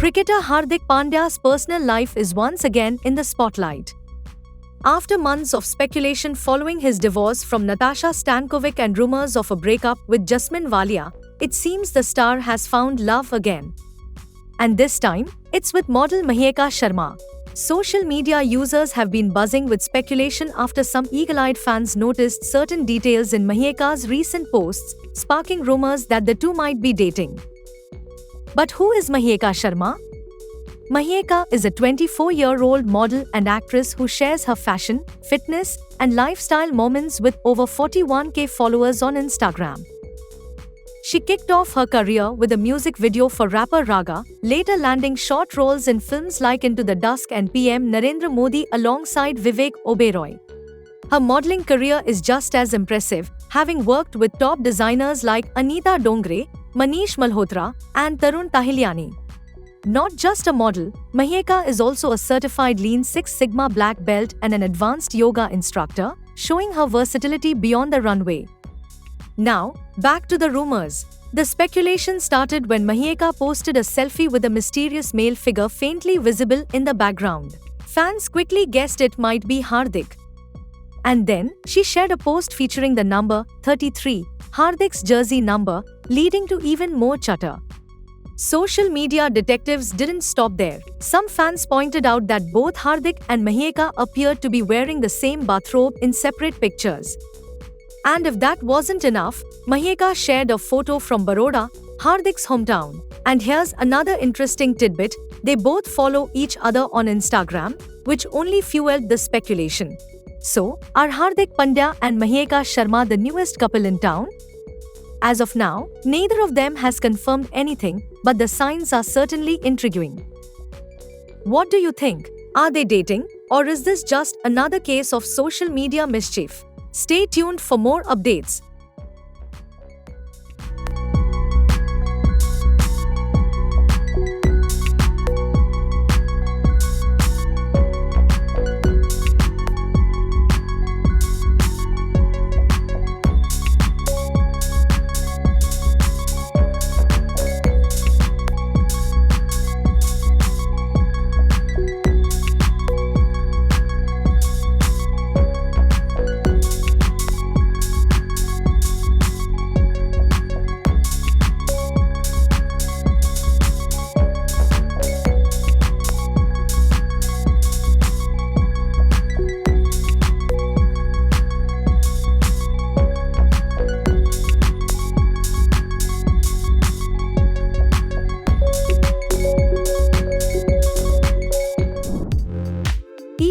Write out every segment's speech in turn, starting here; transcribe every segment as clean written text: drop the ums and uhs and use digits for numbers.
Cricketer Hardik Pandya's personal life is once again in the spotlight. After months of speculation following his divorce from Natasha Stankovic and rumors of a breakup with Jasmine Walia, it seems the star has found love again. And this time, it's with model Maheka Sharma. Social media users have been buzzing with speculation after some eagle-eyed fans noticed certain details in Maheka's recent posts, sparking rumors that the two might be dating. But who is Maheka Sharma? Maheka is a 24-year-old model and actress who shares her fashion, fitness, and lifestyle moments with over 41k followers on Instagram. She kicked off her career with a music video for rapper Raga, later landing short roles in films like Into the Dusk and PM Narendra Modi alongside Vivek Oberoi. Her modeling career is just as impressive, having worked with top designers like Anita Dongre, Manish Malhotra, and Tarun Tahiliani. Not just a model, Maheka is also a certified Lean Six Sigma black belt and an advanced yoga instructor, showing her versatility beyond the runway. Now, back to the rumors. The speculation started when Maheka posted a selfie with a mysterious male figure faintly visible in the background. Fans quickly guessed it might be Hardik. And then, she shared a post featuring the number 33, Hardik's jersey number, leading to even more chatter. Social media detectives didn't stop there. Some fans pointed out that both Hardik and Maheka appeared to be wearing the same bathrobe in separate pictures. And if that wasn't enough, Maheka shared a photo from Baroda, Hardik's hometown. And here's another interesting tidbit: they both follow each other on Instagram, which only fueled the speculation. So, are Hardik Pandya and Maheka Sharma the newest couple in town? As of now, neither of them has confirmed anything, but the signs are certainly intriguing. What do you think? Are they dating, or is this just another case of social media mischief? Stay tuned for more updates.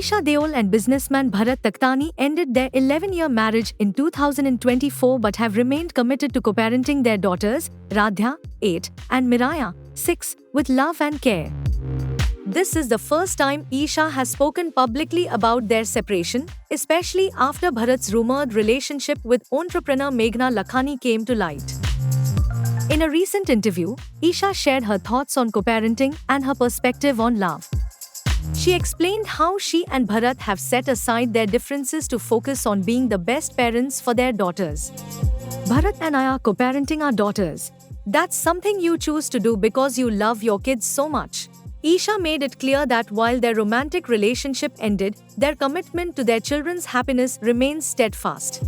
Isha Deol and businessman Bharat Takhtani ended their 11-year marriage in 2024 but have remained committed to co-parenting their daughters, Radhya, 8, and Miraya, 6, with love and care. This is the first time Isha has spoken publicly about their separation, especially after Bharat's rumored relationship with entrepreneur Meghna Lakhani came to light. In a recent interview, Isha shared her thoughts on co-parenting and her perspective on love. She explained how she and Bharat have set aside their differences to focus on being the best parents for their daughters. Bharat and I are co-parenting our daughters. That's something you choose to do because you love your kids so much. Isha made it clear that while their romantic relationship ended, their commitment to their children's happiness remains steadfast.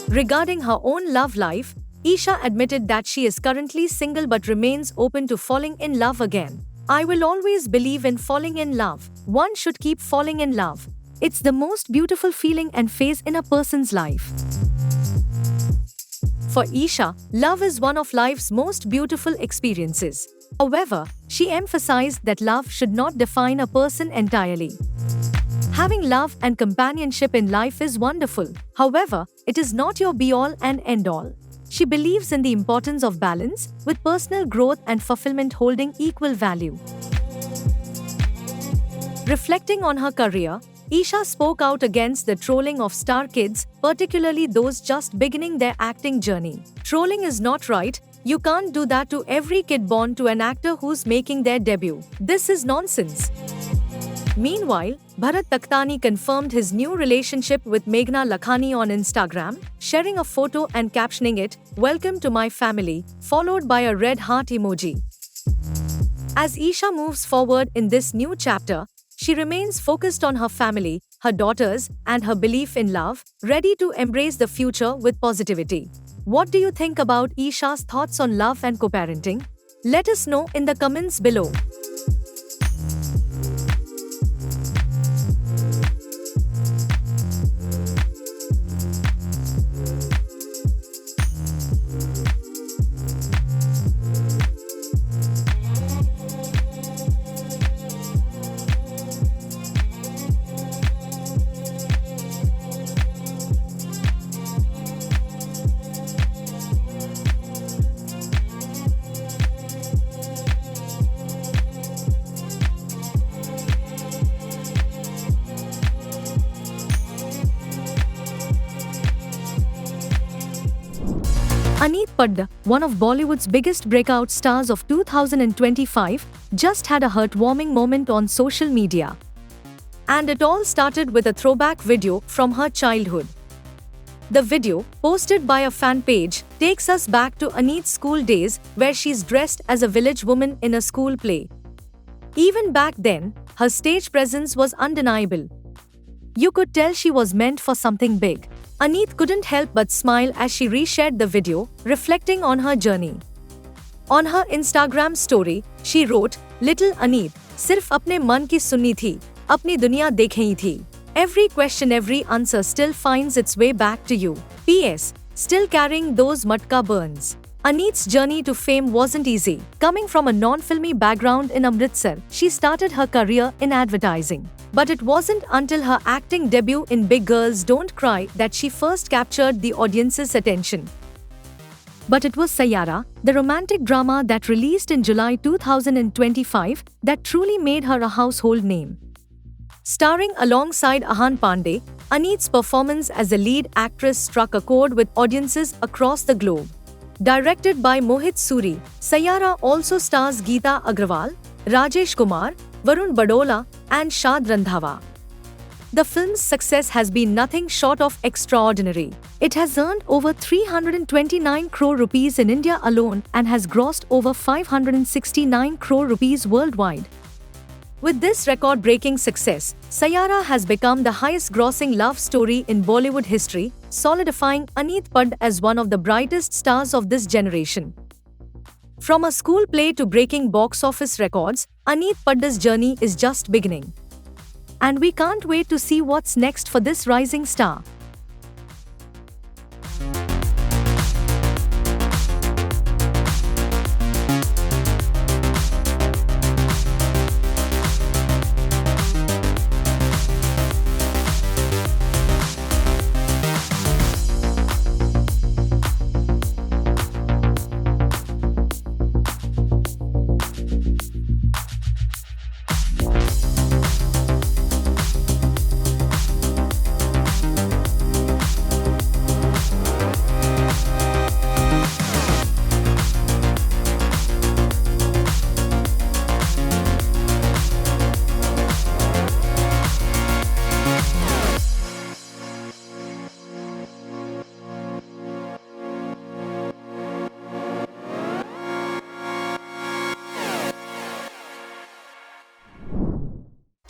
Regarding her own love life, Isha admitted that she is currently single but remains open to falling in love again. I will always believe in falling in love. One should keep falling in love. It's the most beautiful feeling and phase in a person's life. For Isha, love is one of life's most beautiful experiences. However, she emphasized that love should not define a person entirely. Having love and companionship in life is wonderful. However, it is not your be-all and end-all. She believes in the importance of balance, with personal growth and fulfillment holding equal value. Reflecting on her career, Isha spoke out against the trolling of star kids, particularly those just beginning their acting journey. Trolling is not right. You can't do that to every kid born to an actor who's making their debut. This is nonsense. Meanwhile, Bharat Takhtani confirmed his new relationship with Meghna Lakhani on Instagram, sharing a photo and captioning it, "Welcome to my family," followed by a red heart emoji. As Isha moves forward in this new chapter, she remains focused on her family, her daughters, and her belief in love, ready to embrace the future with positivity. What do you think about Isha's thoughts on love and co-parenting? Let us know in the comments below. Aneet Padda, one of Bollywood's biggest breakout stars of 2025, just had a heartwarming moment on social media. And it all started with a throwback video from her childhood. The video, posted by a fan page, takes us back to Aneet's school days where she's dressed as a village woman in a school play. Even back then, her stage presence was undeniable. You could tell she was meant for something big. Aneet couldn't help but smile as she reshared the video, reflecting on her journey. On her Instagram story, she wrote, "Little Aneet, सिर्फ अपने मन की सुननी थी, अपनी दुनिया देखनी थी. Every question, every answer still finds its way back to you. P.S. Still carrying those matka burns." Aneet's journey to fame wasn't easy. Coming from a non-filmy background in Amritsar, she started her career in advertising. But it wasn't until her acting debut in Big Girls Don't Cry that she first captured the audience's attention. But it was Saiyara, the romantic drama that released in July 2025, that truly made her a household name. Starring alongside Ahan Pandey, Aneet's performance as the lead actress struck a chord with audiences across the globe. Directed by Mohit Suri, Saiyara also stars Geeta Agrawal, Rajesh Kumar, Varun Badola, and Shad Randhawa. The film's success has been nothing short of extraordinary. It has earned over 329 crore rupees in India alone and has grossed over 569 crore rupees worldwide. With this record-breaking success, Saiyara has become the highest-grossing love story in Bollywood history, solidifying Aneet Padda as one of the brightest stars of this generation. From a school play to breaking box office records, Aneet Padda's journey is just beginning. And we can't wait to see what's next for this rising star.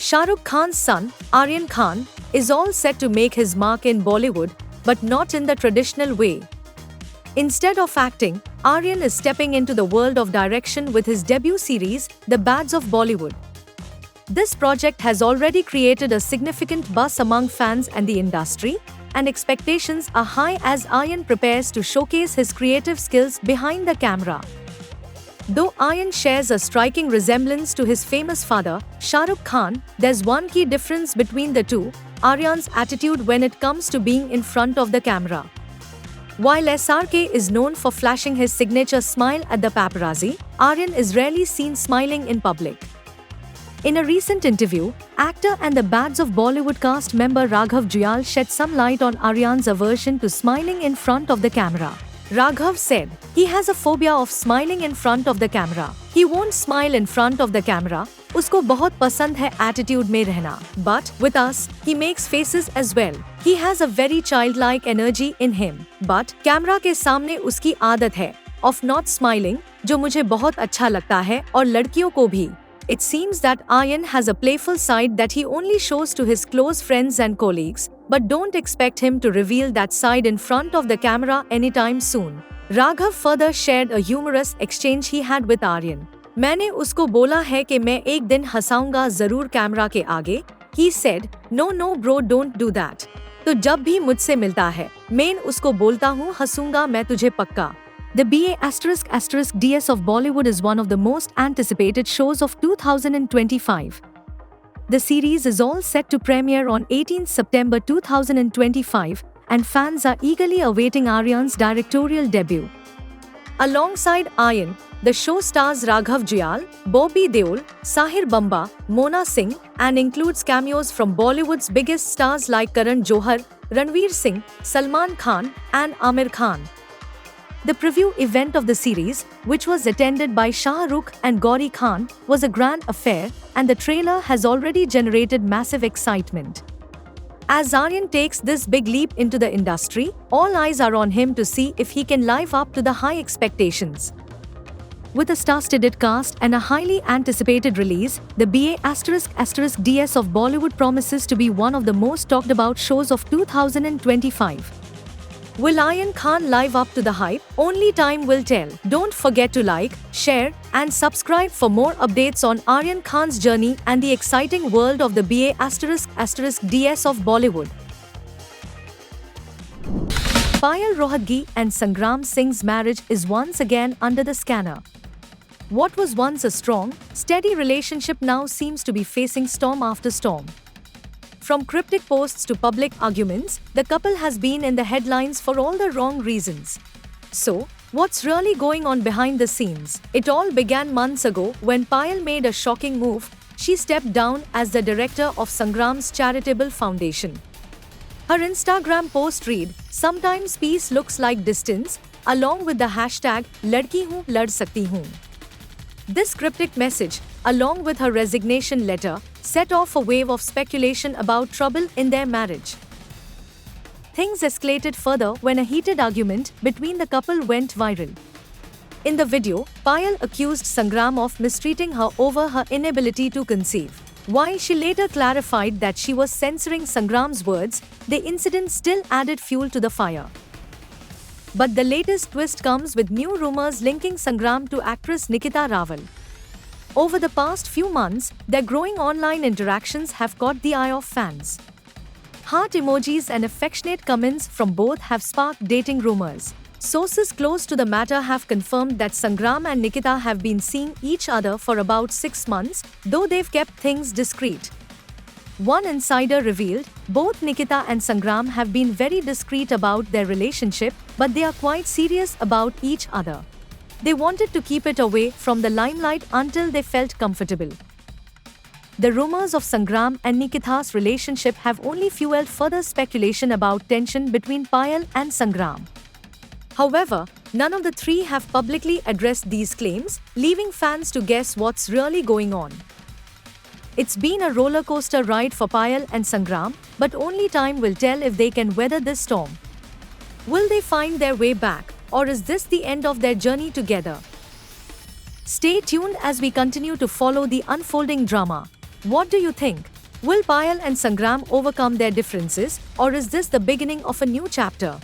Shah Rukh Khan's son, Aryan Khan, is all set to make his mark in Bollywood, but not in the traditional way. Instead of acting, Aryan is stepping into the world of direction with his debut series, The Bads of Bollywood. This project has already created a significant buzz among fans and the industry, and expectations are high as Aryan prepares to showcase his creative skills behind the camera. Though Aryan shares a striking resemblance to his famous father, Shah Rukh Khan, there's one key difference between the two: Aryan's attitude when it comes to being in front of the camera. While SRK is known for flashing his signature smile at the paparazzi, Aryan is rarely seen smiling in public. In a recent interview, actor and the Bads of Bollywood cast member Raghav Juyal shed some light on Aryan's aversion to smiling in front of the camera. Raghav said, he has a phobia of smiling in front of the camera. He won't smile in front of the camera. उसको बहुत पसंद है attitude में रहना. But with us, he makes faces as well. He has a very childlike energy in him. But camera के सामने उसकी आदत है of not smiling. जो मुझे बहुत अच्छा लगता है और लड़कियों को भी। It seems that Aryan has a playful side that he only shows to his close friends and colleagues, but don't expect him to reveal that side in front of the camera anytime soon. Raghav further shared a humorous exchange he had with Aryan. मैंने उसको बोला है कि मैं एक दिन हंसाऊंगा जरूर camera के आगे. He said, No bro, don't do that. तो जब भी मुझसे मिलता है, मैं उसको बोलता हूँ हंसूंगा मैं तुझे पक्का. The BA***DS of Bollywood is one of the most anticipated shows of 2025. The series is all set to premiere on 18 September 2025, and fans are eagerly awaiting Aryan's directorial debut. Alongside Aryan, the show stars Raghav Juyal, Bobby Deol, Sahir Bamba, Mona Singh, and includes cameos from Bollywood's biggest stars like Karan Johar, Ranveer Singh, Salman Khan, and Amir Khan. The preview event of the series, which was attended by Shah Rukh and Gauri Khan, was a grand affair, and the trailer has already generated massive excitement. As Aryan takes this big leap into the industry, all eyes are on him to see if he can live up to the high expectations. With a star-studded cast and a highly anticipated release, the BA***DS of Bollywood promises to be one of the most talked about shows of 2025. Will Aryan Khan live up to the hype? Only time will tell. Don't forget to like, share, and subscribe for more updates on Aryan Khan's journey and the exciting world of the BA***DS of Bollywood. Payal Rohatgi and Sangram Singh's marriage is once again under the scanner. What was once a strong, steady relationship now seems to be facing storm after storm. From cryptic posts to public arguments, the couple has been in the headlines for all the wrong reasons. So, what's really going on behind the scenes? It all began months ago when Payal made a shocking move. She stepped down as the director of Sangram's charitable foundation. Her Instagram post read, "Sometimes peace looks like distance," along with the hashtag "Ladki hoon, lad sakti hoon." This cryptic message, along with her resignation letter, set off a wave of speculation about trouble in their marriage. Things escalated further when a heated argument between the couple went viral. In the video, Payal accused Sangram of mistreating her over her inability to conceive. While she later clarified that she was censoring Sangram's words, the incident still added fuel to the fire. But the latest twist comes with new rumors linking Sangram to actress Nikita Rawal. Over the past few months, their growing online interactions have caught the eye of fans. Heart emojis and affectionate comments from both have sparked dating rumors. Sources close to the matter have confirmed that Sangram and Nikita have been seeing each other for about 6 months, though they've kept things discreet. One insider revealed, both Nikita and Sangram have been very discreet about their relationship, but they are quite serious about each other. They wanted to keep it away from the limelight until they felt comfortable. The rumors of Sangram and Nikita's relationship have only fueled further speculation about tension between Payal and Sangram. However, none of the three have publicly addressed these claims, leaving fans to guess what's really going on. It's been a roller coaster ride for Payal and Sangram, but only time will tell if they can weather this storm. Will they find their way back, or is this the end of their journey together? Stay tuned as we continue to follow the unfolding drama. What do you think? Will Payal and Sangram overcome their differences, or is this the beginning of a new chapter?